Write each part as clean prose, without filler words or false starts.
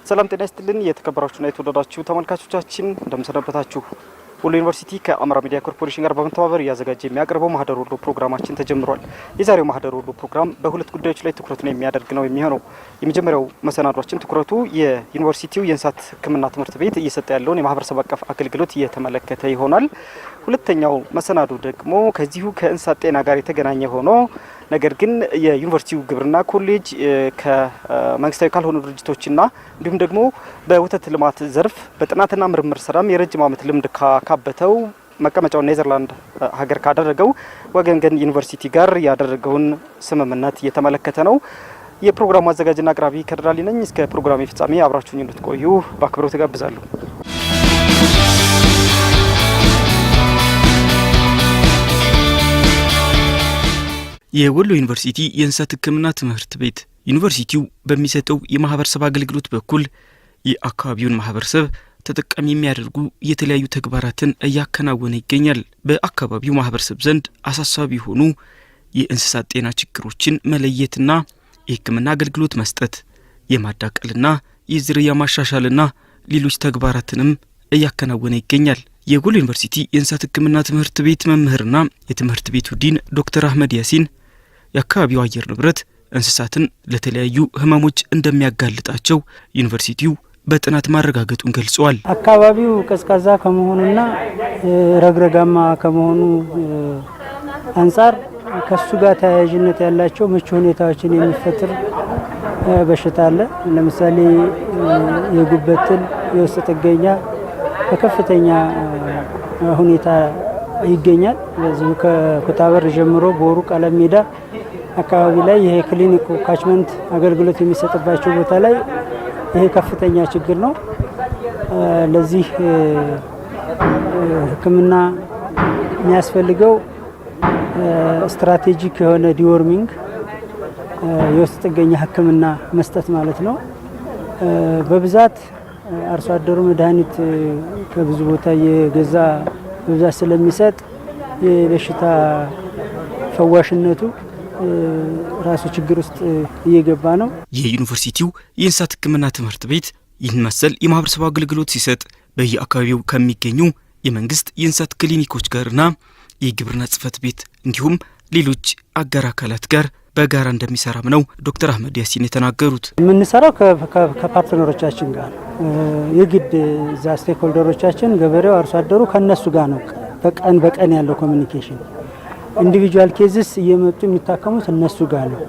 ሰላም ጤና ይስጥልን የተከበራችሁና የተወደዳችሁ ተመልካቾቻችን እንደምሰነበታችሁ። ወሎ ዩኒቨርሲቲ ከአማራ ሚዲያ ኮርፖሬሽን ጋር በመተባበር ያዘጋጀ የሚያቀርበው ማህደር ወሎ ፕሮግራማችን ተጀምሯል። የዛሬው ማህደር ወሎ ፕሮግራም በሁለት ጉዳዮች ላይ ትኩረቱን የሚያደርግ ነው የሚሆነው። የመጀመሪያው መሰናዷችን ትኩረቱ የዩኒቨርሲቲው የእንስሳት ሕክምና ትምህርት ቤት እየሰጠ ያለውን የማህበረሰብ አቀፍ አገልግሎት እየተመለከተ ይሆናል። ሁለተኛው መሰናዶ ደግሞ ከዚሁ ከእንስሳት ጤና ጋር የተገናኘ ሆኖ ነገር ግን የዩኒቨርሲቲው ግብርና ኮሌጅ ከመንግስታዊ ካልሆኑ ድርጅቶችና እንዲሁም ደግሞ በወተት ልማት ዘርፍ በጥናትና ምርምር ስራም የረጅም ዓመት ልምድ ካካበተው መቀመጫውን ኔዘርላንድ ሀገር ካደረገው ወገንገን ዩኒቨርሲቲ ጋር ያደረገውን ስምምነት እየተመለከተ ነው። የፕሮግራሙ አዘጋጅና አቅራቢ ከድራሊ ነኝ። እስከ ፕሮግራሙ ፍጻሜ አብራችሁኝ እንድትቆዩ በአክብሮት ጋብዛለሁ። የወሎ ዩኒቨርሲቲ የእንስሳት ሕክምና ትምህርት ቤት ዩኒቨርሲቲው በሚሰጠው የማህበረሰብ አገልግሎት በኩል የአካባቢውን ማህበረሰብ ተጠቃሚ የሚያደርጉ የተለያዩ ተግባራትን እያከናወነ ይገኛል። በአካባቢው ማህበረሰብ ዘንድ አሳሳቢ የሆኑ የእንስሳት ጤና ችግሮችን መለየትና የሕክምና አገልግሎት መስጠት፣ የማዳቀልና የዝርያ ማሻሻልና ሌሎች ተግባራትንም እያከናወነ ይገኛል። የወሎ ዩኒቨርሲቲ የእንስሳት ሕክምና ትምህርት ቤት መምህርና የትምህርት ቤቱ ዲን ዶክተር አህመድ ያሲን የአካባቢው አየር ንብረት እንስሳትን ለተለያዩ ህመሞች እንደሚያጋልጣቸው ዩኒቨርሲቲው በጥናት ማረጋገጡን ገልጸዋል። አካባቢው ቀዝቃዛ ከመሆኑና ረግረጋማ ከመሆኑ አንጻር ከሱ ጋር ተያያዥነት ያላቸው ምቹ ሁኔታዎችን የሚፈጥር በሽታ አለ። ለምሳሌ የጉበት ትል፣ የውስጥ ጥገኛ በከፍተኛ ሁኔታ ይገኛል። በዚሁ ከኩታበር ጀምሮ ቦሩ ቀለም ሜዳ አካባቢ ላይ ይሄ ክሊኒክ ካችመንት አገልግሎት የሚሰጥባቸው ቦታ ላይ ይሄ ከፍተኛ ችግር ነው። ለዚህ ሕክምና የሚያስፈልገው ስትራቴጂክ የሆነ ዲወርሚንግ የውስጥ ጥገኛ ሕክምና መስጠት ማለት ነው። በብዛት አርሶ አደሩ መድኃኒት ከብዙ ቦታ የገዛ በብዛት ስለሚሰጥ የበሽታ ፈዋሽነቱ ራሱ ችግር ውስጥ እየገባ ነው። የዩኒቨርሲቲው የእንስሳት ሕክምና ትምህርት ቤት ይህን መሰል የማህበረሰብ አገልግሎት ሲሰጥ በየአካባቢው ከሚገኙ የመንግስት የእንስሳት ክሊኒኮች ጋርና የግብርና ጽሕፈት ቤት እንዲሁም ሌሎች አጋር አካላት ጋር በጋራ እንደሚሰራም ነው ዶክተር አህመድ ያሲን የተናገሩት። የምንሰራው ከፓርትነሮቻችን ጋር የግድ እዛ ስቴክሆልደሮቻችን ገበሬው፣ አርሶ አደሩ ከነሱ ጋር ነው በቀን ያለው ኮሚኒኬሽን። ኢንዲቪጁዋል ኬዝስ እየመጡ የሚታከሙት እነሱ ጋር ነው።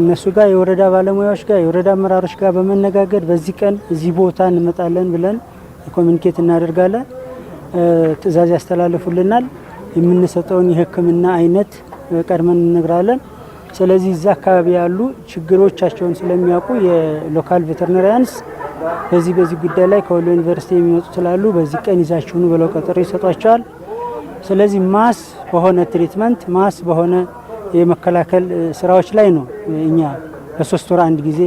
እነሱ ጋር የወረዳ ባለሙያዎች ጋር የወረዳ አመራሮች ጋር በመነጋገር በዚህ ቀን እዚህ ቦታ እንመጣለን ብለን ኮሚኒኬት እናደርጋለን። ትዕዛዝ ያስተላልፉልናል። የምንሰጠውን የሕክምና አይነት ቀድመን እንነግራለን። ስለዚህ እዛ አካባቢ ያሉ ችግሮቻቸውን ስለሚያውቁ የሎካል ቬተርናሪያንስ በዚህ ጉዳይ ላይ ከወሎ ዩኒቨርሲቲ የሚመጡ ስላሉ በዚህ ቀን ይዛችሁኑ ብለው ቀጠሮ ይሰጧቸዋል። ስለዚህ ማስ በሆነ ትሪትመንት ማስ በሆነ የመከላከል ስራዎች ላይ ነው እኛ በሶስት ወር አንድ ጊዜ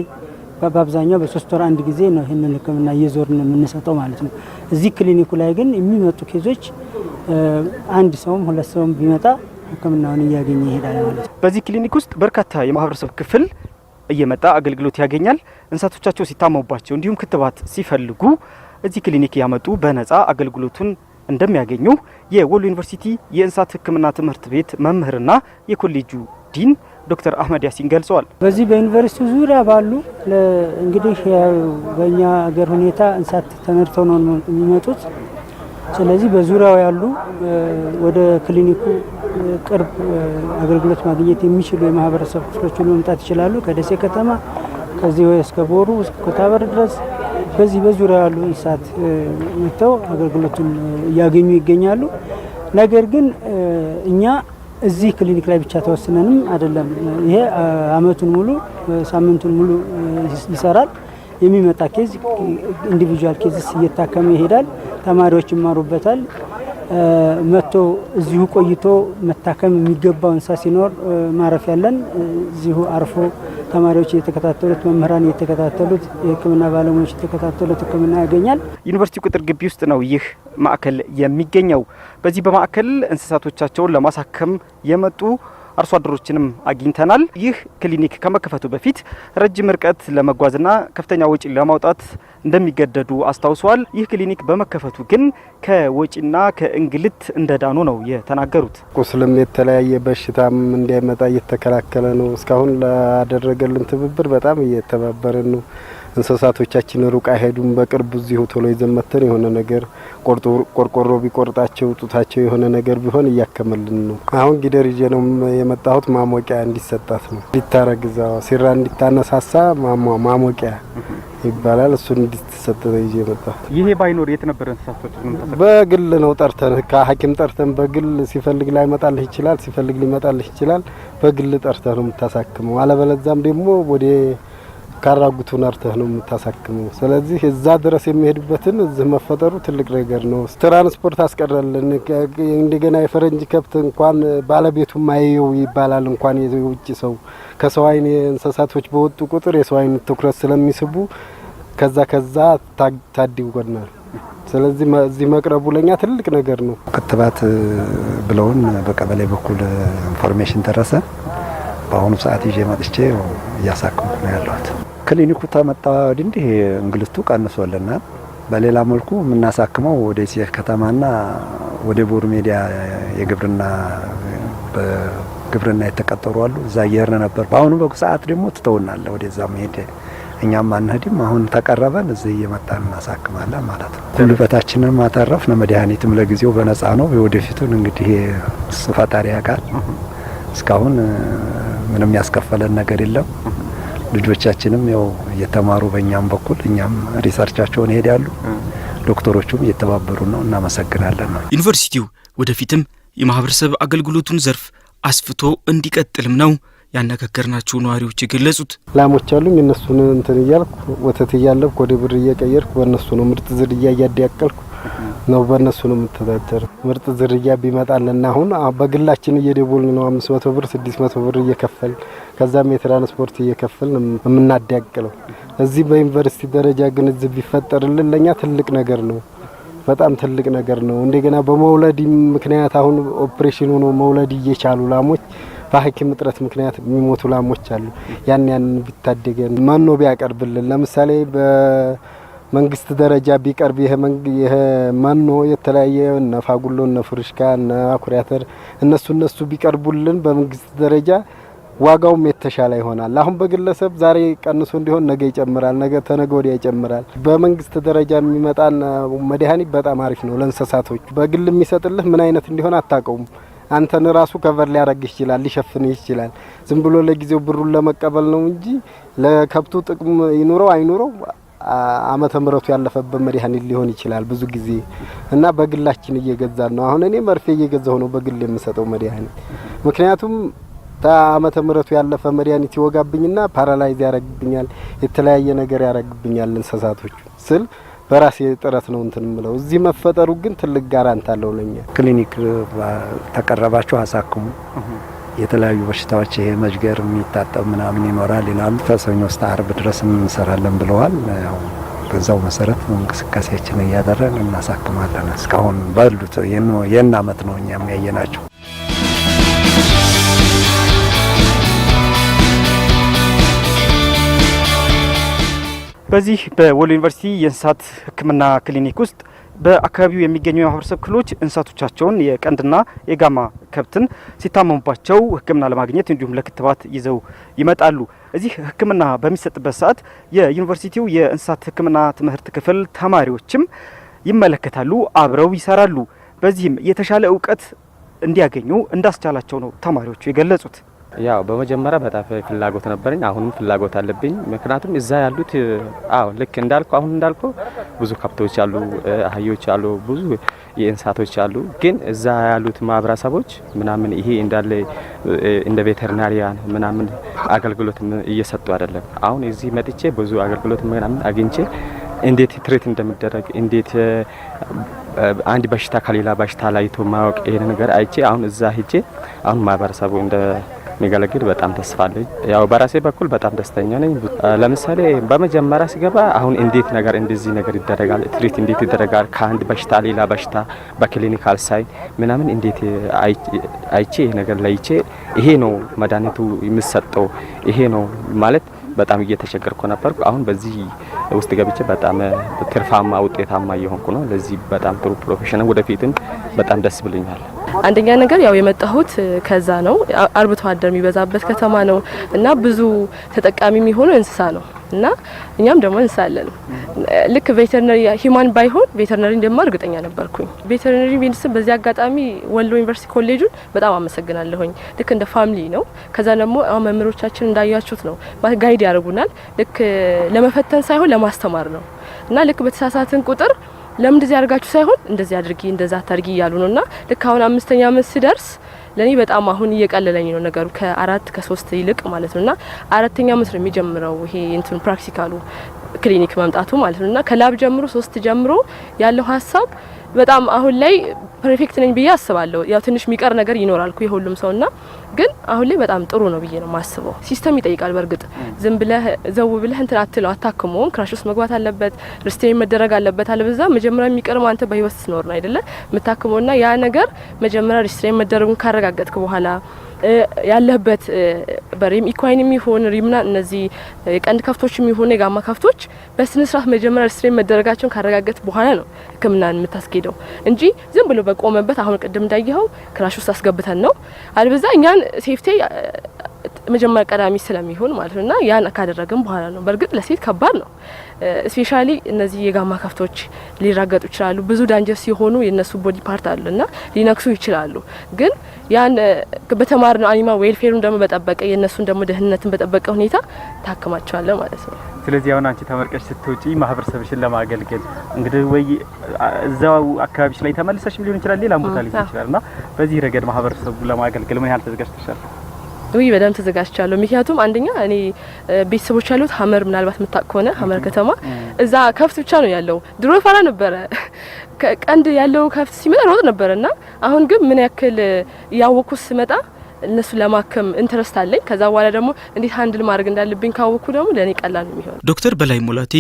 በአብዛኛው በሶስት ወር አንድ ጊዜ ነው ይህንን ሕክምና እየዞርን የምንሰጠው ማለት ነው። እዚህ ክሊኒኩ ላይ ግን የሚመጡ ኬዞች አንድ ሰውም ሁለት ሰውም ቢመጣ ሕክምናውን እያገኘ ይሄዳል ማለት ነው። በዚህ ክሊኒክ ውስጥ በርካታ የማህበረሰብ ክፍል እየመጣ አገልግሎት ያገኛል። እንስሳቶቻቸው ሲታመሙባቸው እንዲሁም ክትባት ሲፈልጉ እዚህ ክሊኒክ ያመጡ በነፃ አገልግሎቱን እንደሚያገኙ የወሎ ዩኒቨርሲቲ የእንስሳት ሕክምና ትምህርት ቤት መምህርና የኮሌጁ ዲን ዶክተር አህመድ ያሲን ገልጸዋል። በዚህ በዩኒቨርሲቲው ዙሪያ ባሉ እንግዲህ በእኛ ሀገር ሁኔታ እንስሳት ተመርተው ነው የሚመጡት። ስለዚህ በዙሪያው ያሉ ወደ ክሊኒኩ ቅርብ አገልግሎት ማግኘት የሚችሉ የማህበረሰብ ክፍሎች መምጣት ይችላሉ። ከደሴ ከተማ ከዚህ እስከ ቦሩ እስከ ኩታበር ድረስ በዚህ በዙሪያ ያሉ እንስሳት መጥተው አገልግሎቱን እያገኙ ይገኛሉ። ነገር ግን እኛ እዚህ ክሊኒክ ላይ ብቻ ተወስነንም አይደለም። ይሄ አመቱን ሙሉ ሳምንቱን ሙሉ ይሰራል። የሚመጣ ኬዝ ኢንዲቪጁዋል ኬዝስ እየታከመ ይሄዳል። ተማሪዎች ይማሩበታል። መጥቶ እዚሁ ቆይቶ መታከም የሚገባው እንስሳ ሲኖር ማረፍ ያለን እዚሁ አርፎ ተማሪዎች እየተከታተሉት፣ መምህራን እየተከታተሉት፣ የሕክምና ባለሙያዎች እየተከታተሉት ሕክምና ያገኛል። ዩኒቨርሲቲ ቅጥር ግቢ ውስጥ ነው ይህ ማዕከል የሚገኘው። በዚህ በማዕከል እንስሳቶቻቸውን ለማሳከም የመጡ አርሶ አደሮችንም አግኝተናል። ይህ ክሊኒክ ከመከፈቱ በፊት ረጅም ርቀት ለመጓዝና ከፍተኛ ወጪ ለማውጣት እንደሚገደዱ አስታውሰዋል። ይህ ክሊኒክ በመከፈቱ ግን ከወጪና ከእንግልት እንደዳኑ ነው የተናገሩት። ቁስልም የተለያየ በሽታም እንዳይመጣ እየተከላከለ ነው። እስካሁን ላደረገልን ትብብር በጣም እየተባበረን ነው። እንስሳቶቻችን ሩቅ አይሄዱም። በቅርቡ እዚሁ ቶሎ ይዘመተን የሆነ ነገር ቆርቆሮ ቢቆርጣቸው ጡታቸው የሆነ ነገር ቢሆን እያከመልን ነው። አሁን ጊደር ይዤ ነው የመጣሁት። ማሞቂያ እንዲሰጣት ነው እንዲታረግዛው ሲራ እንዲታነሳሳ ማሞቂያ ይባላል። እሱን እንዲሰጥ ይዤ መጣሁት። ይሄ ባይኖር የት ነበር እንስሳቶች? በግል ነው ጠርተን ከሐኪም ጠርተን በግል ሲፈልግ ላይመጣልህ ይችላል፣ ሲፈልግ ሊመጣልህ ይችላል። በግል ጠርተህ ነው የምታሳክመው። አለበለዛም ደግሞ ወደ ካራጉቱ ነርተህ ነው የምታሳክመው። ስለዚህ እዛ ድረስ የሚሄድበትን እዚህ መፈጠሩ ትልቅ ነገር ነው። ትራንስፖርት አስቀረልን። እንደገና የፈረንጅ ከብት እንኳን ባለቤቱ ማየው ይባላል። እንኳን የውጭ ሰው ከሰው አይን እንስሳቶች በወጡ ቁጥር የሰው አይን ትኩረት ስለሚስቡ ከዛ ታድጎናል። ስለዚህ እዚህ መቅረቡ ለኛ ትልቅ ነገር ነው። ክትባት ብለውን በቀበሌ በኩል ኢንፎርሜሽን ደረሰ። በአሁኑ ሰዓት ይዤ መጥቼ እያሳከምኩ ነው ያለሁት። ክሊኒኩ ተመጣ እንዲህ እንግልቱ ቀንሶልናል። በሌላ መልኩ የምናሳክመው ወደ ሲኤፍ ከተማና ወደ ቦሩ ሜዲያ በግብርና የተቀጠሩ አሉ። እዛ እየሄድን ነበር። በአሁኑ ሰዓት ደግሞ ትተውናል። ወደዛ መሄድ እኛም አንሄድም። አሁን ተቀረበን እዚህ እየመጣን እናሳክማለን ማለት ነው። ጉልበታችንን ማተረፍ ነው። መድኃኒትም ለጊዜው በነፃ ነው። የወደፊቱን እንግዲህ ፈጣሪ ያውቃል። እስካሁን ምንም ያስከፈለን ነገር የለም። ልጆቻችንም ያው እየተማሩ በእኛም በኩል እኛም ሪሰርቻቸውን ይሄዳሉ። ዶክተሮቹም እየተባበሩ ነው። እናመሰግናለን ነው። ዩኒቨርሲቲው ወደፊትም የማህበረሰብ አገልግሎቱን ዘርፍ አስፍቶ እንዲቀጥልም ነው ያነጋገርናቸው ነዋሪዎች የገለጹት። ላሞች አሉኝ። እነሱን እንትን እያልኩ ወተት እያለብኩ ወደ ብር እየቀየርኩ በእነሱ ነው ምርጥ ዝርያ እያዳቀልኩ ነው። በእነሱ ነው የምተዳደር። ምርጥ ዝርያ ቢመጣልና አሁን በግላችን እየደቦልን ነው 500 ብር 600 ብር እየከፈል ከዛም የትራንስፖርት እየከፈል የምናዳቅለው። እዚህ በዩኒቨርሲቲ ደረጃ ግን እዚህ ቢፈጠርልን ለኛ ትልቅ ነገር ነው። በጣም ትልቅ ነገር ነው። እንደገና በመውለድ ምክንያት አሁን ኦፕሬሽን ሆኖ መውለድ እየቻሉ ላሞች በሐኪም እጥረት ምክንያት የሚሞቱ ላሞች አሉ። ያን ቢታደገን መኖ ቢያቀርብልን ለምሳሌ መንግስት ደረጃ ቢቀርብ ይሄ መኖ የተለያየ ነፋጉሎ ነፍርሽካ አኩሪ አተር እነሱ ቢቀርቡልን በመንግስት ደረጃ ዋጋውም የተሻለ ይሆናል። አሁን በግለሰብ ዛሬ ቀንሶ እንዲሆን ነገ ይጨምራል፣ ነገ ተነገ ወዲያ ይጨምራል። በመንግስት ደረጃ የሚመጣን መድኃኒት በጣም አሪፍ ነው ለእንስሳቶች። በግል የሚሰጥልህ ምን አይነት እንዲሆን አታውቀውም። አንተን ራሱ ከቨር ሊያደርግ ይችላል፣ ሊሸፍን ይችላል። ዝም ብሎ ለጊዜው ብሩን ለመቀበል ነው እንጂ ለከብቱ ጥቅም ይኑረው አይኑረው ዓመተ ምሕረቱ ያለፈበት መድኃኒት ሊሆን ይችላል ብዙ ጊዜ እና በግላችን እየገዛን ነው። አሁን እኔ መርፌ እየገዛሁ ነው በግል የምሰጠው መድኃኒት። ምክንያቱም ዓመተ ምሕረቱ ያለፈ መድኃኒት ይወጋብኝና ፓራላይዝ ያረግብኛል፣ የተለያየ ነገር ያረግብኛል እንስሳቶች ስል በራሴ ጥረት ነው እንትን ምለው። እዚህ መፈጠሩ ግን ትልቅ ጋራንት አለው ለኛ። ክሊኒክ ተቀረባችሁ አሳክሙ የተለያዩ በሽታዎች ይሄ መጅገር የሚታጠብ ምናምን ይኖራል ይላሉ። ከሰኞ እስከ ዓርብ ድረስ እንሰራለን ብለዋል። ያው በዛው መሰረት እንቅስቃሴያችን እያደረግን እናሳክማለን። እስካሁን ባሉት የና አመት ነው እኛ የሚያየናቸው። በዚህ በወሎ ዩኒቨርሲቲ የእንስሳት ሕክምና ክሊኒክ ውስጥ በአካባቢው የሚገኙ የማህበረሰብ ክፍሎች እንስሳቶቻቸውን የቀንድና የጋማ ከብትን ሲታመሙባቸው ሕክምና ለማግኘት እንዲሁም ለክትባት ይዘው ይመጣሉ። እዚህ ሕክምና በሚሰጥበት ሰዓት የዩኒቨርሲቲው የእንስሳት ሕክምና ትምህርት ክፍል ተማሪዎችም ይመለከታሉ፣ አብረው ይሰራሉ። በዚህም የተሻለ እውቀት እንዲያገኙ እንዳስቻላቸው ነው ተማሪዎቹ የገለጹት። ያው በመጀመሪያ በጣም ፍላጎት ነበረኝ። አሁንም ፍላጎት አለብኝ። ምክንያቱም እዛ ያሉት ልክ አሁን እንዳልኩ ብዙ ከብቶች አሉ፣ አህዮች አሉ፣ ብዙ የእንስሳቶች አሉ። ግን እዛ ያሉት ማህበረሰቦች ምናምን ይሄ እንዳለ እንደ ቬተርናሪያን ምናምን አገልግሎት እየሰጡ አይደለም። አሁን እዚህ መጥቼ ብዙ አገልግሎት ምናምን አግኝቼ እንዴት ትሪት እንደሚደረግ እንዴት አንድ በሽታ ከሌላ በሽታ ላይቶ ማወቅ ይሄን ነገር አይቼ አሁን እዛ ሄጄ አሁን ማህበረሰቡ እንደ የሚገለግል በጣም ተስፋ አለኝ። ያው በራሴ በኩል በጣም ደስተኛ ነኝ። ለምሳሌ በመጀመሪያ ሲገባ አሁን እንዴት ነገር እንደዚህ ነገር ይደረጋል፣ ትሪት እንዴት ይደረጋል፣ ከአንድ በሽታ ሌላ በሽታ በክሊኒካል ሳይ ምናምን እንዴት አይቼ ነገር ለይቼ ይሄ ነው መድኃኒቱ የሚሰጠው ይሄ ነው ማለት በጣም እየተቸገርኩ ነበርኩ። አሁን በዚህ ውስጥ ገብቼ በጣም ትርፋማ ውጤታማ እየሆንኩ ነው። ለዚህ በጣም ጥሩ ፕሮፌሽናል ወደፊትም በጣም ደስ ብሎኛል። አንደኛ ነገር ያው የመጣሁት ከዛ ነው። አርብቶ አደር የሚበዛበት ከተማ ነው እና ብዙ ተጠቃሚ የሚሆኑ እንስሳ ነው እና እኛም ደግሞ እንሳለን ልክ ቬተርነሪ ሂማን ባይሆን ቬተርነሪ እንደማር እርግጠኛ ነበርኩኝ። ቬተርነሪ ሜዲሲን በዚህ አጋጣሚ ወሎ ዩኒቨርሲቲ ኮሌጁን በጣም አመሰግናለሁኝ። ልክ እንደ ፋሚሊ ነው። ከዛ ደግሞ መምህሮቻችን እንዳያችሁት ነው ጋይድ ያደርጉናል። ልክ ለመፈተን ሳይሆን ለማስተማር ነው እና ልክ በተሳሳትን ቁጥር ለምን እንደዚህ አድርጋችሁ ሳይሆን እንደዚህ አድርጊ እንደዛ ታርጊ እያሉ ነውና ልክ አሁን 5ኛ ዓመት ሲደርስ ለኔ በጣም አሁን እየቀለለኝ ነው ነገሩ ከ4 ከ3 ይልቅ ማለት ነውና 4ኛ ዓመት ነው የሚጀምረው ይሄ እንትን ፕራክቲካሉ ክሊኒክ መምጣቱ ማለት ነውና ከላብ ጀምሮ 3 ጀምሮ ያለው ሀሳብ በጣም አሁን ላይ ፐርፌክት ነኝ ብዬ አስባለሁ። ያው ትንሽ የሚቀር ነገር ይኖራል ኩ የሁሉም ሰውና ግን አሁን ላይ በጣም ጥሩ ነው ብዬ ነው ማስበው። ሲስተም ይጠይቃል በርግጥ ዝም ብለህ ዘው ብለህ እንትን አትለው አታክሞም። ክራሽ ውስጥ መግባት አለበት፣ ሪስቴን መደረግ አለበት። አለበዛ መጀመሪያ የሚቀርም አንተ በህይወት ስትኖር ነው አይደለ የምታክመውና ያ ነገር መጀመሪያ ሪስቴን መደረጉን ካረጋገጥክ በኋላ ያለበት በሪም ኢኳይንም ይሁን ሪምና እነዚህ የቀንድ ከፍቶችም ይሁን የጋማ ከፍቶች በስነ ስርዓት መጀመሪያ ሪስትሬን መደረጋቸውን ካረጋገጥ በኋላ ነው ህክምናን የምታስኬደው እንጂ ዝም ብሎ በቆመበት አሁን ቅድም እንዳየኸው ክራሽ ውስጥ አስገብተን ነው አልበዛ እኛን ሴፍቲ መጀመሪያ ቀዳሚ ስለሚሆን ማለት ነውና ያን ካደረግን በኋላ ነው። በርግጥ ለሴት ከባድ ነው። ስፔሻሊ እነዚህ የጋማ ከፍቶች ሊራገጡ ይችላሉ። ብዙ ዳንጀር ሲሆኑ የነሱ ቦዲ ፓርት አለና ሊነክሱ ይችላሉ። ግን ያን በተማርነው አኒማል ዌልፌሩን ደግሞ በጠበቀ የነሱን ደግሞ ደህንነትን በጠበቀ ሁኔታ ታከማቸዋለን ማለት ነው። ስለዚህ አሁን አንቺ ተመርቀሽ ስትወጪ ማህበረሰብሽን ለማገልገል እንግዲህ ወይ እዛው አካባቢሽ ላይ ተመልሰሽም ሊሆን ይችላል ሌላ ቦታ ሊሆን ይችላልና በዚህ ረገድ ማህበረሰቡ ለማገልገል ምን ያህል ተዘጋጅተሻል? ወይ በደንብ ተዘጋጅቻለሁ። ምክንያቱም አንደኛ እኔ ቤተሰቦች ያሉት ሀመር ምናልባት መጣቅ ሆነ ሀመር ከተማ እዛ ከፍት ብቻ ነው ያለው። ድሮ ፈራ ነበረ ቀንድ ያለው ከፍት ሲመጣ ሮጥ ነበርና አሁን ግን ምን ያክል ያወኩስ ሲመጣ እነሱ ለማከም ኢንተረስት አለኝ። ከዛ በኋላ ደግሞ እንዴት ሃንድል ማድረግ እንዳለብኝ ካወኩ ደግሞ ለኔ ቀላል ነው የሚሆነው። ዶክተር በላይ ሙላቴ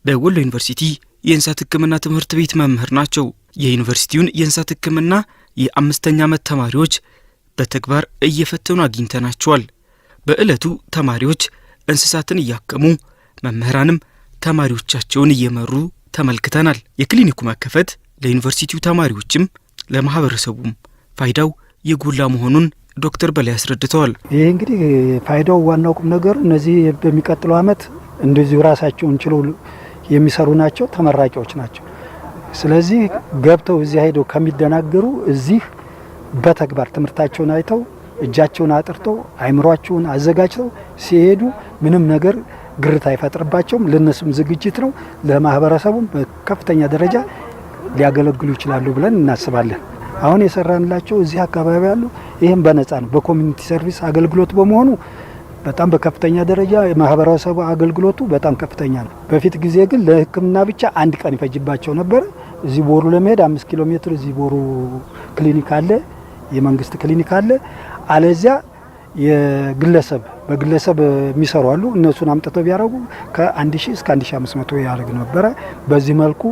በወሎ ዩኒቨርሲቲ የእንስሳት ሕክምና ትምህርት ቤት መምህር ናቸው። የዩኒቨርሲቲውን የእንስሳት ሕክምና የ5ኛ ዓመት ተማሪዎች በተግባር እየፈተኑ አግኝተናቸዋል። በእለቱ ተማሪዎች እንስሳትን እያከሙ መምህራንም ተማሪዎቻቸውን እየመሩ ተመልክተናል። የክሊኒኩ መከፈት ለዩኒቨርሲቲው ተማሪዎችም ለማህበረሰቡም ፋይዳው የጎላ መሆኑን ዶክተር በላይ ያስረድተዋል። ይሄ እንግዲህ ፋይዳው ዋናው ቁም ነገሩ እነዚህ በሚቀጥለው አመት እንደዚሁ ራሳቸውን ችለው የሚሰሩ ናቸው፣ ተመራቂዎች ናቸው። ስለዚህ ገብተው እዚህ ሄደው ከሚደናገሩ እዚህ በተግባር ትምህርታቸውን አይተው እጃቸውን አጥርተው አይምሯቸውን አዘጋጅተው ሲሄዱ ምንም ነገር ግርታ አይፈጥርባቸውም። ለነሱም ዝግጅት ነው፣ ለማህበረሰቡም በከፍተኛ ደረጃ ሊያገለግሉ ይችላሉ ብለን እናስባለን። አሁን የሰራንላቸው እዚህ አካባቢ ያሉ ይሄም በነጻ ነው፣ በኮሚኒቲ ሰርቪስ አገልግሎት በመሆኑ በጣም በከፍተኛ ደረጃ የማህበረሰቡ አገልግሎቱ በጣም ከፍተኛ ነው። በፊት ጊዜ ግን ለሕክምና ብቻ 1 ቀን ይፈጅባቸው ነበር። እዚህ ቦሩ ለመሄድ 5 ኪሎ ሜትር እዚህ ቦሩ ክሊኒክ አለ፣ የመንግስት ክሊኒክ አለ። አለዚያ የግለሰብ በግለሰብ የሚሰሩ አሉ። እነሱን አምጥተው ቢያረጉ ከ1000 እስከ 1500 ያደርግ ነበር። በዚህ መልኩ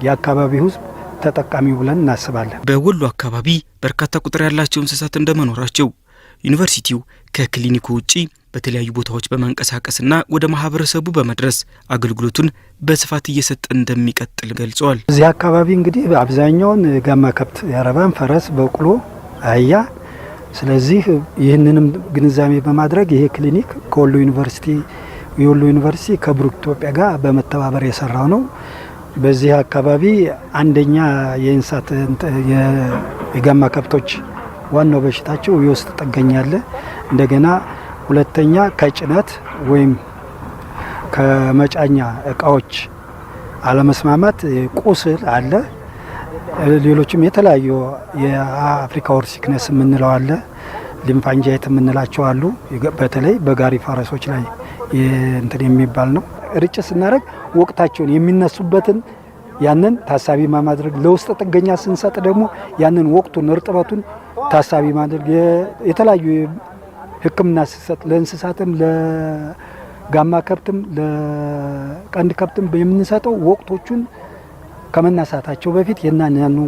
የአካባቢው ህዝብ ተጠቃሚው ብለን እናስባለን። በወሎ አካባቢ በርካታ ቁጥር ያላቸው እንስሳት እንደመኖራቸው ዩኒቨርሲቲው ከክሊኒኩ ውጪ በተለያዩ ቦታዎች በመንቀሳቀስና ወደ ማህበረሰቡ በመድረስ አገልግሎቱን በስፋት እየሰጠ እንደሚቀጥል ገልጸዋል። እዚህ አካባቢ እንግዲህ አብዛኛውን ጋማ ከብት ያረባን፣ ፈረስ፣ በቅሎ፣ አህያ። ስለዚህ ይህንንም ግንዛቤ በማድረግ ይሄ ክሊኒክ ከወሎ ዩኒቨርሲቲ የወሎ ዩኒቨርሲቲ ከብሩክ ኢትዮጵያ ጋር በመተባበር የሰራው ነው። በዚህ አካባቢ አንደኛ የእንስሳት የጋማ ከብቶች ዋናው በሽታቸው የውስጥ ጥገኛ አለ። እንደገና ሁለተኛ ከጭነት ወይም ከመጫኛ እቃዎች አለመስማማት ቁስል አለ። ሌሎችም የተለያዩ የአፍሪካ ሆርስ ሲክነስ የምንለው አለ፣ ሊምፋንጃይት የምንላቸው አሉ። በተለይ በጋሪ ፈረሶች ላይ እንትን የሚባል ነው። ርጭት ስናደርግ ወቅታቸውን የሚነሱበትን ያንን ታሳቢ ማድረግ፣ ለውስጥ ጥገኛ ስንሰጥ ደግሞ ያንን ወቅቱን እርጥበቱን ታሳቢ ማድረግ፣ የተለያዩ ሕክምና ሲሰጥ ለእንስሳትም ለጋማ ከብትም ለቀንድ ከብትም የምንሰጠው ወቅቶቹን ከመነሳታቸው በፊት ያን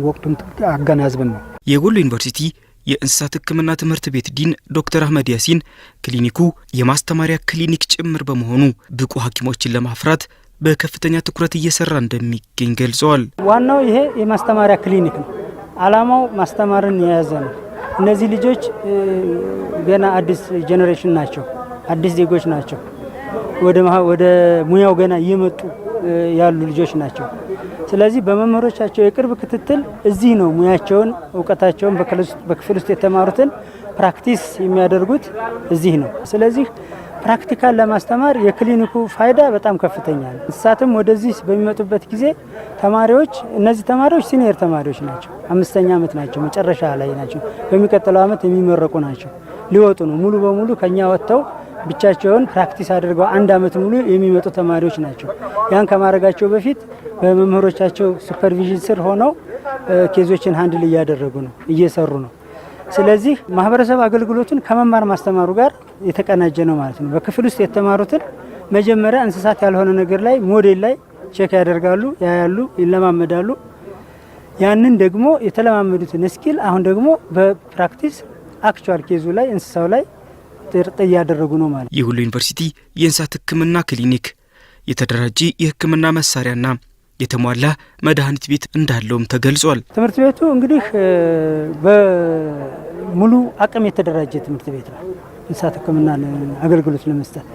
ወቅቱን አገናዝበን ነው። የወሎ ዩኒቨርሲቲ የእንስሳት ሕክምና ትምህርት ቤት ዲን ዶክተር አህመድ ያሲን ክሊኒኩ የማስተማሪያ ክሊኒክ ጭምር በመሆኑ ብቁ ሐኪሞችን ለማፍራት በከፍተኛ ትኩረት እየሰራ እንደሚገኝ ገልጸዋል። ዋናው ይሄ የማስተማሪያ ክሊኒክ ነው። ዓላማው ማስተማርን የያዘ ነው። እነዚህ ልጆች ገና አዲስ ጄኔሬሽን ናቸው፣ አዲስ ዜጎች ናቸው። ወደ ሙያው ገና እየመጡ ያሉ ልጆች ናቸው። ስለዚህ በመምህሮቻቸው የቅርብ ክትትል እዚህ ነው ሙያቸውን እውቀታቸውን በክፍል ውስጥ የተማሩትን ፕራክቲስ የሚያደርጉት እዚህ ነው። ስለዚህ ፕራክቲካል ለማስተማር የክሊኒኩ ፋይዳ በጣም ከፍተኛ ነው። እንስሳትም ወደዚህ በሚመጡበት ጊዜ ተማሪዎች እነዚህ ተማሪዎች ሲኒየር ተማሪዎች ናቸው። 5ኛ ዓመት ናቸው፣ መጨረሻ ላይ ናቸው። በሚቀጥለው ዓመት የሚመረቁ ናቸው። ሊወጡ ነው። ሙሉ በሙሉ ከኛ ወጥተው ብቻቸውን ፕራክቲስ አድርገው 1 ዓመት ሙሉ የሚመጡ ተማሪዎች ናቸው። ያን ከማድረጋቸው በፊት በመምህሮቻቸው ሱፐርቪዥን ስር ሆነው ኬዞችን ሃንድል እያደረጉ ነው፣ እየሰሩ ነው። ስለዚህ ማህበረሰብ አገልግሎቱን ከመማር ማስተማሩ ጋር የተቀናጀ ነው ማለት ነው። በክፍል ውስጥ የተማሩትን መጀመሪያ እንስሳት ያልሆነ ነገር ላይ ሞዴል ላይ ቼክ ያደርጋሉ፣ ያያሉ፣ ይለማመዳሉ። ያንን ደግሞ የተለማመዱትን ስኪል አሁን ደግሞ በፕራክቲስ አክቹዋል ኬዙ ላይ እንስሳው ላይ ጥርጥ እያደረጉ ነው ማለት ነው። የወሎ ዩኒቨርሲቲ የእንስሳት ሕክምና ክሊኒክ የተደራጀ የሕክምና መሳሪያና የተሟላ መድኃኒት ቤት እንዳለውም ተገልጿል። ትምህርት ቤቱ እንግዲህ በሙሉ አቅም የተደራጀ ትምህርት ቤት ነው፣ እንስሳት ሕክምና አገልግሎት ለመስጠት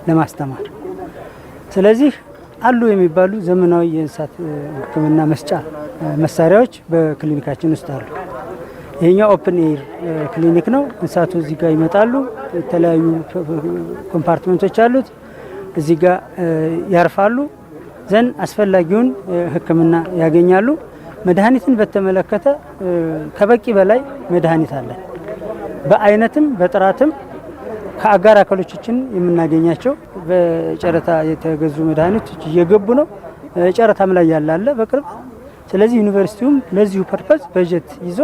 ለማስተማር። ስለዚህ አሉ የሚባሉ ዘመናዊ የእንስሳት ሕክምና መስጫ መሳሪያዎች በክሊኒካችን ውስጥ አሉ። ይሄኛው ኦፕን ኤር ክሊኒክ ነው። እንስሳቱ እዚህ ጋር ይመጣሉ። የተለያዩ ኮምፓርትመንቶች አሉት። እዚህ ጋር ያርፋሉ። ዘን አስፈላጊውን ሕክምና ያገኛሉ። መድኃኒትን በተመለከተ ከበቂ በላይ መድኃኒት አለ። በአይነትም በጥራትም ከአጋር አካሎቻችን የምናገኛቸው በጨረታ የተገዙ መድኃኒቶች እየገቡ ነው። ጨረታም ላይ ያላለ በቅርብ። ስለዚህ ዩኒቨርሲቲውም ለዚሁ ፐርፐዝ በጀት ይዞ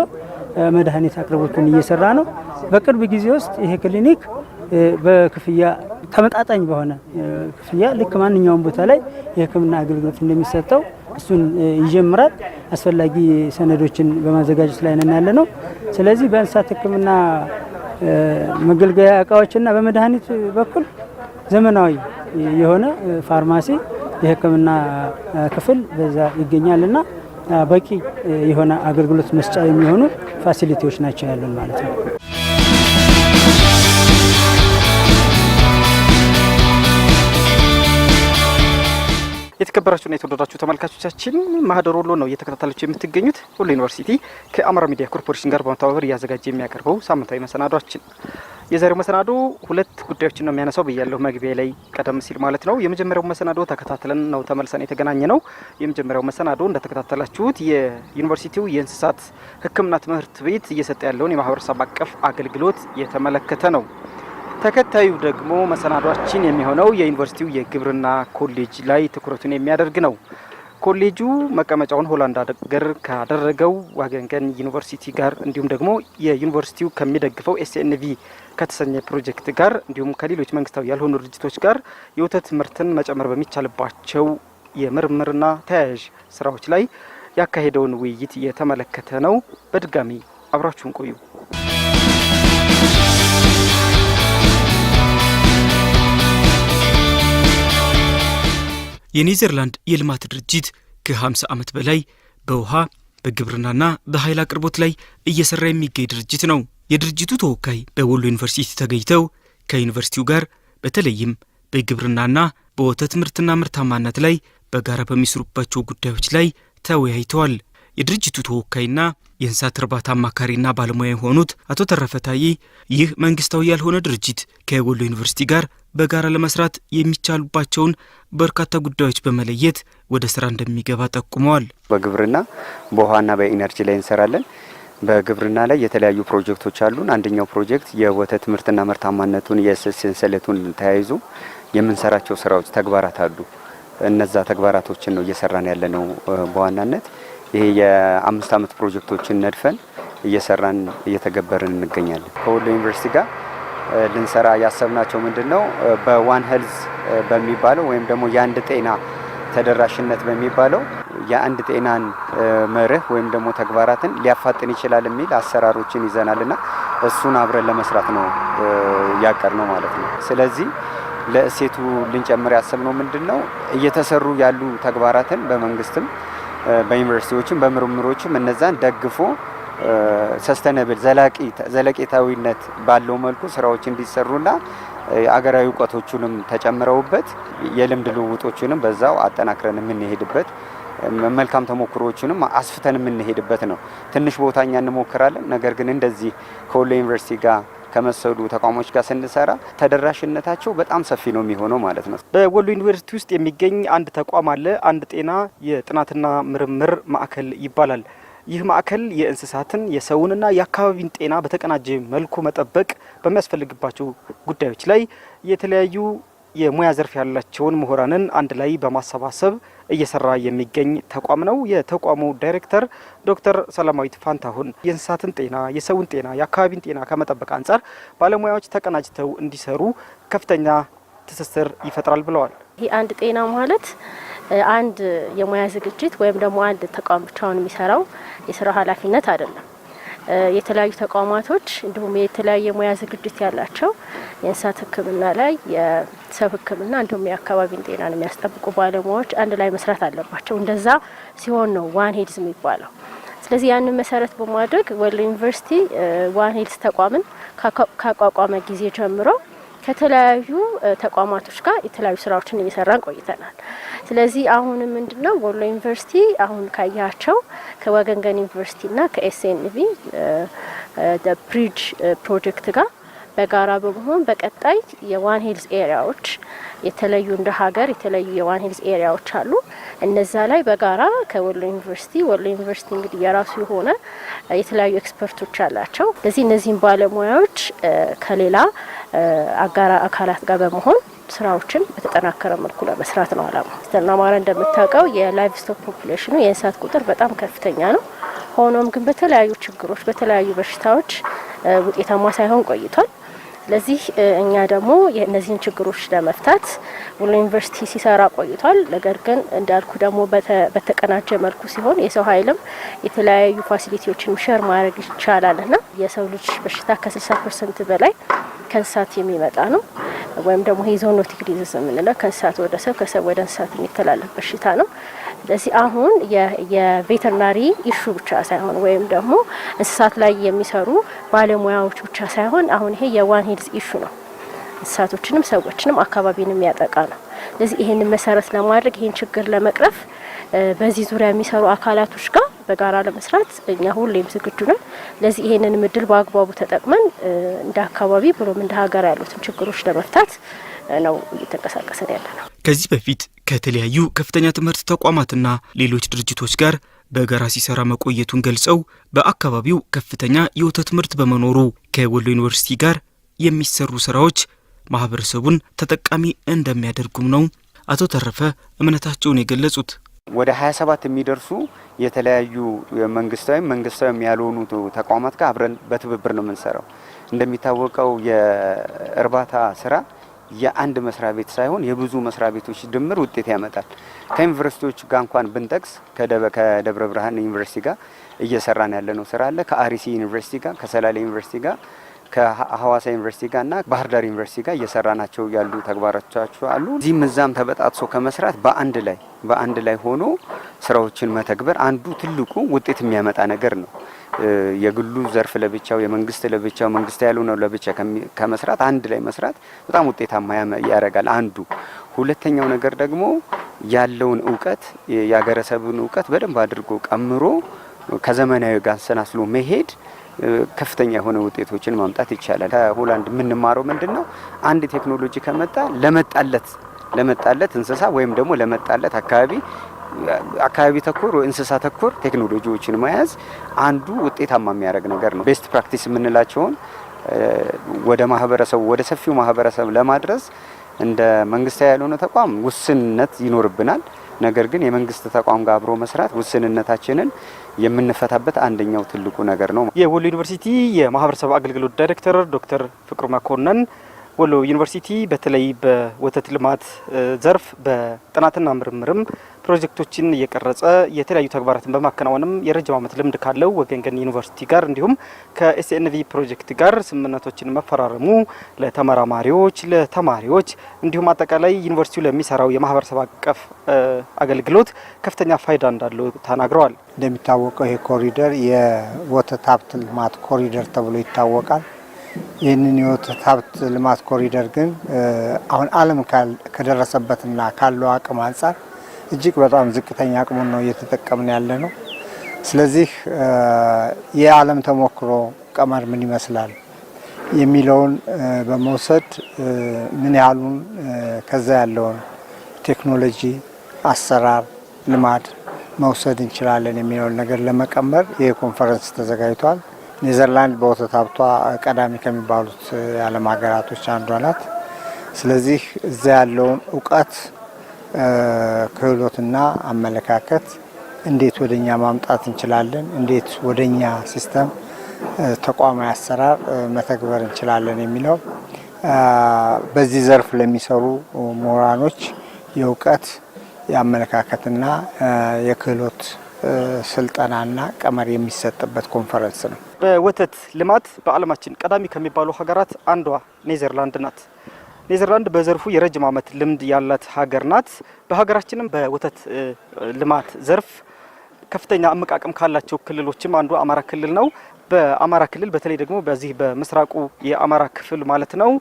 መድኃኒት አቅርቦቱን እየሰራ ነው። በቅርብ ጊዜ ውስጥ ይሄ ክሊኒክ በክፍያ ተመጣጣኝ በሆነ ክፍያ ልክ ማንኛውም ቦታ ላይ የሕክምና አገልግሎት እንደሚሰጠው እሱን ይጀምራል። አስፈላጊ ሰነዶችን በማዘጋጀት ላይ ነን ያለ ነው። ስለዚህ በእንስሳት ሕክምና መገልገያ እቃዎችና በመድኃኒት በኩል ዘመናዊ የሆነ ፋርማሲ የሕክምና ክፍል በዛ ይገኛልና በቂ የሆነ አገልግሎት መስጫ የሚሆኑ ፋሲሊቲዎች ናቸው ያሉን ማለት ነው። የተከበራችሁና የተወደዳችሁ ተመልካቾቻችን ማህደር ወሎ ነው እየተከታተላችሁ የምትገኙት። ወሎ ዩኒቨርሲቲ ከአማራ ሚዲያ ኮርፖሬሽን ጋር በመተባበር እያዘጋጀ የሚያቀርበው ሳምንታዊ መሰናዷችን የዛሬው መሰናዶ 2 ጉዳዮችን ነው የሚያነሳው ብያለሁ መግቢያ ላይ ቀደም ሲል ማለት ነው። የመጀመሪያው መሰናዶ ተከታትለን ነው ተመልሰን የተገናኘ ነው። የመጀመሪያው መሰናዶ እንደተከታተላችሁት የዩኒቨርሲቲው የእንስሳት ሕክምና ትምህርት ቤት እየሰጠ ያለውን የማህበረሰብ አቀፍ አገልግሎት የተመለከተ ነው። ተከታዩ ደግሞ መሰናዷችን የሚሆነው የዩኒቨርሲቲው የግብርና ኮሌጅ ላይ ትኩረቱን የሚያደርግ ነው። ኮሌጁ መቀመጫውን ሆላንድ ሀገር ካደረገው ዋገንገን ዩኒቨርሲቲ ጋር እንዲሁም ደግሞ የዩኒቨርሲቲው ከሚደግፈው ኤስኤንቪ ከተሰኘ ፕሮጀክት ጋር እንዲሁም ከሌሎች መንግስታዊ ያልሆኑ ድርጅቶች ጋር የወተት ምርትን መጨመር በሚቻልባቸው የምርምርና ተያያዥ ስራዎች ላይ ያካሄደውን ውይይት የተመለከተ ነው። በድጋሚ አብራችሁን ቆዩ። የኔዘርላንድ የልማት ድርጅት ከ50 ዓመት በላይ በውሃ በግብርናና በኃይል አቅርቦት ላይ እየሰራ የሚገኝ ድርጅት ነው። የድርጅቱ ተወካይ በወሎ ዩኒቨርሲቲ ተገኝተው ከዩኒቨርሲቲው ጋር በተለይም በግብርናና በወተት ምርትና ምርታማነት ላይ በጋራ በሚሰሩባቸው ጉዳዮች ላይ ተወያይተዋል። የድርጅቱ ተወካይና የእንስሳት እርባታ አማካሪና ባለሙያ የሆኑት አቶ ተረፈ ታዬ ይህ መንግስታዊ ያልሆነ ድርጅት ከወሎ ዩኒቨርሲቲ ጋር በጋራ ለመስራት የሚቻሉባቸውን በርካታ ጉዳዮች በመለየት ወደ ስራ እንደሚገባ ጠቁመዋል። በግብርና በውሃና በኢነርጂ ላይ እንሰራለን። በግብርና ላይ የተለያዩ ፕሮጀክቶች አሉን። አንደኛው ፕሮጀክት የወተት ምርትና ምርታማነቱን የእሴት ሰንሰለቱን ተያይዞ የምንሰራቸው ስራዎች ተግባራት አሉ። እነዛ ተግባራቶችን ነው እየሰራን ያለነው። በዋናነት ይሄ የ5 ዓመት ፕሮጀክቶችን ነድፈን እየሰራን እየተገበርን እንገኛለን። ከወሎ ዩኒቨርሲቲ ጋር ልንሰራ ያሰብናቸው ምንድነው በዋን ሄልዝ በሚባለው ወይም ደግሞ የአንድ ጤና ተደራሽነት በሚባለው የአንድ ጤናን መርህ ወይም ደግሞ ተግባራትን ሊያፋጥን ይችላል የሚል አሰራሮችን ይዘናልና እሱን አብረን ለመስራት ነው ያቀርነው ማለት ነው። ስለዚህ ለእሴቱ ልንጨምር ያሰብነው ምንድነው እየተሰሩ ያሉ ተግባራትን በመንግስትም በዩኒቨርሲቲዎችም በምርምሮችም እነዛን ደግፎ ሰስተነብል ዘለቄታዊነት ባለው መልኩ ስራዎች እንዲሰሩና አገራዊ እውቀቶቹንም ተጨምረውበት የልምድ ልውውጦቹንም በዛው አጠናክረን የምንሄድበት መልካም ተሞክሮዎችንም አስፍተን የምንሄድበት ነው። ትንሽ ቦታኛ እንሞክራለን። ነገር ግን እንደዚህ ከወሎ ዩኒቨርሲቲ ጋር ከመሰሉ ተቋሞች ጋር ስንሰራ ተደራሽነታቸው በጣም ሰፊ ነው የሚሆነው ማለት ነው። በወሎ ዩኒቨርሲቲ ውስጥ የሚገኝ አንድ ተቋም አለ። አንድ ጤና የጥናትና ምርምር ማዕከል ይባላል። ይህ ማዕከል የእንስሳትን የሰውንና የአካባቢን ጤና በተቀናጀ መልኩ መጠበቅ በሚያስፈልግባቸው ጉዳዮች ላይ የተለያዩ የሙያ ዘርፍ ያላቸውን ምሁራንን አንድ ላይ በማሰባሰብ እየሰራ የሚገኝ ተቋም ነው። የተቋሙ ዳይሬክተር ዶክተር ሰላማዊት ፋንታሁን የእንስሳትን ጤና፣ የሰውን ጤና፣ የአካባቢን ጤና ከመጠበቅ አንጻር ባለሙያዎች ተቀናጅተው እንዲሰሩ ከፍተኛ ትስስር ይፈጥራል ብለዋል። ይህ አንድ ጤና ማለት አንድ የሙያ ዝግጅት ወይም ደግሞ አንድ ተቋም ብቻውን የሚሰራው የስራ ኃላፊነት አይደለም። የተለያዩ ተቋማቶች እንዲሁም የተለያየ ሙያ ዝግጅት ያላቸው የእንስሳት ሕክምና ላይ የሰው ሕክምና እንዲሁም የአካባቢን ጤናን የሚያስጠብቁ ባለሙያዎች አንድ ላይ መስራት አለባቸው። እንደዛ ሲሆን ነው ዋን ሄልዝ የሚባለው። ስለዚህ ያንን መሰረት በማድረግ ወሎ ዩኒቨርሲቲ ዋን ሄልዝ ተቋምን ካቋቋመ ጊዜ ጀምሮ ከተለያዩ ተቋማቶች ጋር የተለያዩ ስራዎችን እየሰራን ቆይተናል። ስለዚህ አሁንም ምንድነው ወሎ ዩኒቨርሲቲ አሁን ካያቸው ከወገንገን ዩኒቨርሲቲና ከኤስኤንቪ ብሪጅ ፕሮጀክት ጋር በጋራ በመሆን በቀጣይ የዋን ሄልዝ ኤሪያዎች የተለዩ እንደ ሀገር የተለዩ የዋን ሄልዝ ኤሪያዎች አሉ። እነዛ ላይ በጋራ ከወሎ ዩኒቨርሲቲ እንግዲህ የራሱ የሆነ የተለያዩ ኤክስፐርቶች አላቸው። ስለዚህ እነዚህን ባለሙያዎች ከሌላ አጋራ አካላት ጋር በመሆን ስራዎችን በተጠናከረ መልኩ ለመስራት ነው አላማ። ተናማራ እንደምታውቀው የላይቭ ስቶክ ፖፑሌሽኑ የእንስሳት ቁጥር በጣም ከፍተኛ ነው። ሆኖም ግን በተለያዩ ችግሮች በተለያዩ በሽታዎች ውጤታማ ሳይሆን ቆይቷል። ስለዚህ እኛ ደግሞ የእነዚህን ችግሮች ለመፍታት ወሎ ዩኒቨርሲቲ ሲሰራ ቆይቷል። ነገር ግን እንዳልኩ ደግሞ በተቀናጀ መልኩ ሲሆን የሰው ኃይልም የተለያዩ ፋሲሊቲዎችን ሼር ማድረግ ይቻላልና የሰው ልጅ በሽታ ከ60% በላይ ከእንስሳት የሚመጣ ነው። ወይም ደግሞ ዞኖቲክ ዲዚዝ የምንለው ከእንስሳት ወደ ሰው ከሰው ወደ እንስሳት የሚተላለፍ በሽታ ነው። ስለዚህ አሁን የቬተርናሪ ኢሹ ብቻ ሳይሆን ወይም ደግሞ እንስሳት ላይ የሚሰሩ ባለሙያዎች ብቻ ሳይሆን አሁን ይሄ የዋን ሄልዝ ኢሹ ነው። እንስሳቶችንም ሰዎችንም አካባቢንም ያጠቃ ነው። ስለዚህ ይሄንን መሰረት ለማድረግ ይሄን ችግር ለመቅረፍ በዚህ ዙሪያ የሚሰሩ አካላቶች ጋር በጋራ ለመስራት እኛ ሁሌም ዝግጁ ነን። ለዚህ ይሄንን እድል በአግባቡ ተጠቅመን እንደ አካባቢ ብሎም እንደ ሀገር ያሉትን ችግሮች ለመፍታት ነው እየተንቀሳቀሰን ያለ ነው። ከዚህ በፊት ከተለያዩ ከፍተኛ ትምህርት ተቋማትና ሌሎች ድርጅቶች ጋር በጋራ ሲሰራ መቆየቱን ገልጸው በአካባቢው ከፍተኛ የወተት ምርት በመኖሩ ከወሎ ዩኒቨርሲቲ ጋር የሚሰሩ ስራዎች ማህበረሰቡን ተጠቃሚ እንደሚያደርጉም ነው አቶ ተረፈ እምነታቸውን የገለጹት። ወደ 27 የሚደርሱ የተለያዩ መንግስታዊ ያልሆኑ ተቋማት ጋር አብረን በትብብር ነው የምንሰራው። እንደሚታወቀው የእርባታ ስራ የአንድ መስሪያ ቤት ሳይሆን የብዙ መስሪያ ቤቶች ድምር ውጤት ያመጣል። ከዩኒቨርሲቲዎች ጋር እንኳን ብንጠቅስ ከደብረ ብርሃን ዩኒቨርሲቲ ጋር እየሰራን ያለነው ስራ አለ። ከአርሲ ዩኒቨርሲቲ ጋር፣ ከሰላሌ ዩኒቨርሲቲ ጋር፣ ከሐዋሳ ዩኒቨርሲቲ ጋርና ባህር ዳር ዩኒቨርሲቲ ጋር እየሰራናቸው ያሉ ተግባራቶች አሉ። እዚህም እዛም ተበጣጥሶ ከመስራት በአንድ ላይ ሆኖ ስራዎችን መተግበር አንዱ ትልቁ ውጤት የሚያመጣ ነገር ነው። የግሉ ዘርፍ ለብቻው፣ የመንግስት ለብቻው፣ መንግስት ያልሆነው ለብቻ ከመስራት አንድ ላይ መስራት በጣም ውጤታማ ያደርጋል አንዱ። ሁለተኛው ነገር ደግሞ ያለውን እውቀት የሀገረሰቡን እውቀት በደንብ አድርጎ ቀምሮ ከዘመናዊ ጋር አሰናስሎ መሄድ ከፍተኛ የሆነ ውጤቶችን ማምጣት ይቻላል። ከሆላንድ የምንማረው ምንድነው? አንድ ቴክኖሎጂ ከመጣ ለመጣለት እንስሳ ወይም ደግሞ ለመጣለት አካባቢ ተኮር እንስሳ ተኮር ቴክኖሎጂዎችን መያዝ አንዱ ውጤታማ የሚያደርግ ነገር ነው። ቤስት ፕራክቲስ የምንላቸውን ወደ ማህበረሰቡ ወደ ሰፊው ማህበረሰብ ለማድረስ እንደ መንግስታዊ ያልሆነ ተቋም ውስንነት ይኖርብናል። ነገር ግን የመንግስት ተቋም ጋር አብሮ መስራት ውስንነታችንን የምንፈታበት አንደኛው ትልቁ ነገር ነው። የወሎ ዩኒቨርሲቲ የማህበረሰብ አገልግሎት ዳይሬክተር ዶክተር ፍቅሩ መኮንን ወሎ ዩኒቨርሲቲ በተለይ በወተት ልማት ዘርፍ በጥናትና ምርምርም ፕሮጀክቶችን እየቀረጸ የተለያዩ ተግባራትን በማከናወንም የረጅም ዓመት ልምድ ካለው ወገንገን ዩኒቨርሲቲ ጋር እንዲሁም ከኤስኤንቪ ፕሮጀክት ጋር ስምምነቶችን መፈራረሙ ለተመራማሪዎች፣ ለተማሪዎች እንዲሁም አጠቃላይ ዩኒቨርሲቲው ለሚሰራው የማህበረሰብ አቀፍ አገልግሎት ከፍተኛ ፋይዳ እንዳለው ተናግረዋል። እንደሚታወቀው ይሄ ኮሪደር የወተት ሀብት ልማት ኮሪደር ተብሎ ይታወቃል። ይህንን የወተት ሀብት ልማት ኮሪደር ግን አሁን ዓለም ከደረሰበትና ካለው አቅም አንጻር እጅግ በጣም ዝቅተኛ አቅሙን ነው እየተጠቀምን ያለ ነው። ስለዚህ የዓለም ተሞክሮ ቀመር ምን ይመስላል የሚለውን በመውሰድ ምን ያህሉን ከዛ ያለውን ቴክኖሎጂ፣ አሰራር፣ ልማድ መውሰድ እንችላለን የሚለውን ነገር ለመቀመር ይህ ኮንፈረንስ ተዘጋጅቷል። ኔዘርላንድ በወተት ሀብቷ ቀዳሚ ከሚባሉት የዓለም ሀገራቶች አንዷ ናት። ስለዚህ እዛ ያለውን እውቀት፣ ክህሎትና አመለካከት እንዴት ወደኛ ማምጣት እንችላለን፣ እንዴት ወደኛ ሲስተም ተቋማዊ አሰራር መተግበር እንችላለን የሚለው በዚህ ዘርፍ ለሚሰሩ ምሁራኖች የእውቀት የአመለካከትና የክህሎት ስልጠናና ቀመር የሚሰጥበት ኮንፈረንስ ነው። በወተት ልማት በዓለማችን ቀዳሚ ከሚባሉ ሀገራት አንዷ ኔዘርላንድ ናት። ኔዘርላንድ በዘርፉ የረጅም ዓመት ልምድ ያላት ሀገር ናት። በሀገራችንም በወተት ልማት ዘርፍ ከፍተኛ እምቅ አቅም ካላቸው ክልሎችም አንዱ አማራ ክልል ነው። በአማራ ክልል በተለይ ደግሞ በዚህ በምስራቁ የአማራ ክፍል ማለት ነው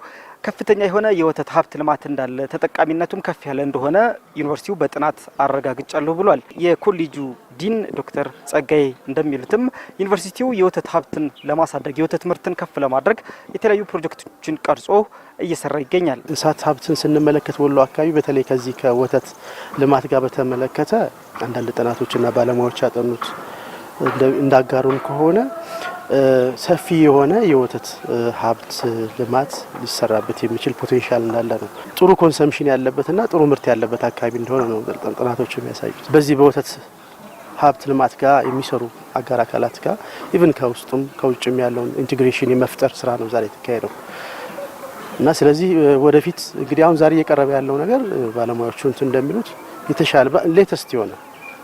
ከፍተኛ የሆነ የወተት ሀብት ልማት እንዳለ ተጠቃሚነቱም ከፍ ያለ እንደሆነ ዩኒቨርሲቲው በጥናት አረጋግጫለሁ ብሏል። የኮሌጁ ዲን ዶክተር ጸጋዬ እንደሚሉትም ዩኒቨርሲቲው የወተት ሀብትን ለማሳደግ የወተት ምርትን ከፍ ለማድረግ የተለያዩ ፕሮጀክቶችን ቀርጾ እየሰራ ይገኛል። እንስሳት ሀብትን ስንመለከት ወሎ አካባቢ በተለይ ከዚህ ከወተት ልማት ጋር በተመለከተ አንዳንድ ጥናቶችና ባለሙያዎች ያጠኑት እንዳጋሩን ከሆነ ሰፊ የሆነ የወተት ሀብት ልማት ሊሰራበት የሚችል ፖቴንሻል እንዳለ ነው። ጥሩ ኮንሰምሽን ያለበትና ጥሩ ምርት ያለበት አካባቢ እንደሆነ ነው ጥናቶች የሚያሳዩት። በዚህ በወተት ሀብት ልማት ጋር የሚሰሩ አጋር አካላት ጋር ኢቭን ከውስጡም ከውጭም ያለውን ኢንቴግሬሽን የመፍጠር ስራ ነው ዛሬ የተካሄደው እና ስለዚህ ወደፊት እንግዲህ አሁን ዛሬ እየቀረበ ያለው ነገር ባለሙያዎቹ እንደሚሉት የተሻለ ሌተስት የሆነ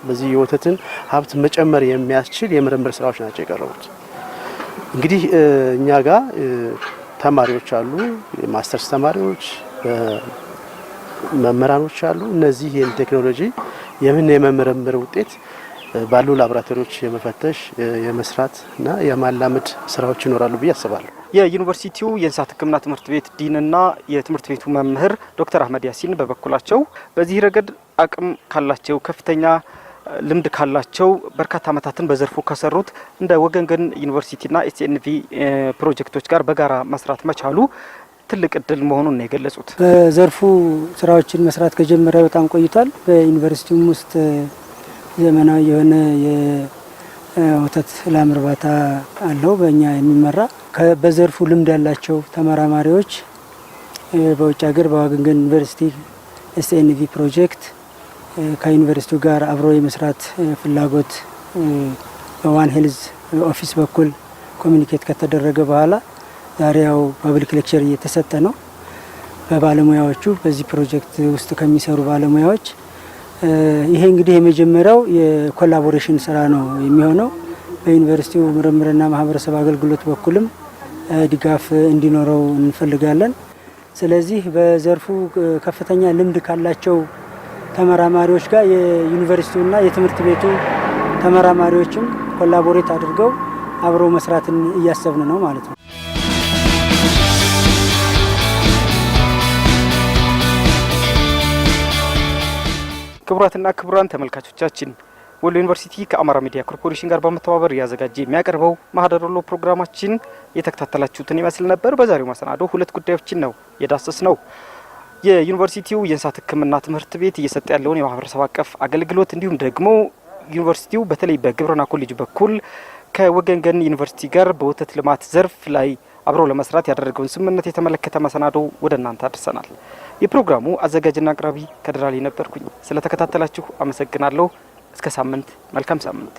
በዚህ የወተትን ሀብት መጨመር የሚያስችል የምርምር ስራዎች ናቸው የቀረቡት። እንግዲህ እኛ ጋር ተማሪዎች አሉ፣ የማስተርስ ተማሪዎች፣ መምህራኖች አሉ። እነዚህ ይህን ቴክኖሎጂ የምርምር ውጤት ባሉ ላቦራቶሪዎች የመፈተሽ የመስራት እና የማላመድ ስራዎች ይኖራሉ ብዬ አስባለሁ። የዩኒቨርሲቲው የእንስሳት ሕክምና ትምህርት ቤት ዲንና የትምህርት ቤቱ መምህር ዶክተር አህመድ ያሲን በበኩላቸው በዚህ ረገድ አቅም ካላቸው ከፍተኛ ልምድ ካላቸው በርካታ ዓመታትን በዘርፉ ከሰሩት እንደ ወገንገን ዩኒቨርሲቲና ኤስኤንቪ ፕሮጀክቶች ጋር በጋራ መስራት መቻሉ ትልቅ እድል መሆኑን ነው የገለጹት። በዘርፉ ስራዎችን መስራት ከጀመረ በጣም ቆይቷል። በዩኒቨርሲቲውም ውስጥ ዘመናዊ የሆነ የወተት ላም እርባታ አለው በእኛ የሚመራ በዘርፉ ልምድ ያላቸው ተመራማሪዎች በውጭ ሀገር በወገንገን ዩኒቨርሲቲ ኤስኤንቪ ፕሮጀክት ከዩኒቨርሲቲው ጋር አብሮ የመስራት ፍላጎት በዋን ሄልዝ ኦፊስ በኩል ኮሚኒኬት ከተደረገ በኋላ ዛሬ ያው ፐብሊክ ሌክቸር እየተሰጠ ነው። በባለሙያዎቹ በዚህ ፕሮጀክት ውስጥ ከሚሰሩ ባለሙያዎች ይሄ እንግዲህ የመጀመሪያው የኮላቦሬሽን ስራ ነው የሚሆነው። በዩኒቨርሲቲው ምርምርና ማህበረሰብ አገልግሎት በኩልም ድጋፍ እንዲኖረው እንፈልጋለን። ስለዚህ በዘርፉ ከፍተኛ ልምድ ካላቸው ተመራማሪዎች ጋር የዩኒቨርሲቲውና የትምህርት ቤቱ ተመራማሪዎችም ኮላቦሬት አድርገው አብረው መስራትን እያሰብን ነው ማለት ነው። ክቡራትና ክቡራን ተመልካቾቻችን ወሎ ዩኒቨርሲቲ ከአማራ ሚዲያ ኮርፖሬሽን ጋር በመተባበር ያዘጋጀ የሚያቀርበው ማህደር ወሎ ፕሮግራማችን የተከታተላችሁትን ይመስል ነበር። በዛሬው መሰናዶ ሁለት ጉዳዮችን ነው የዳሰስ ነው። የዩኒቨርሲቲው የእንስሳት ሕክምና ትምህርት ቤት እየሰጠ ያለውን የማህበረሰብ አቀፍ አገልግሎት እንዲሁም ደግሞ ዩኒቨርሲቲው በተለይ በግብርና ኮሌጅ በኩል ከወገንገን ዩኒቨርሲቲ ጋር በወተት ልማት ዘርፍ ላይ አብረው ለመስራት ያደረገውን ስምምነት የተመለከተ መሰናዶ ወደ እናንተ አድርሰናል። የፕሮግራሙ አዘጋጅና አቅራቢ ከድራሊ ነበርኩኝ። ስለተከታተላችሁ አመሰግናለሁ። እስከ ሳምንት መልካም ሳምንት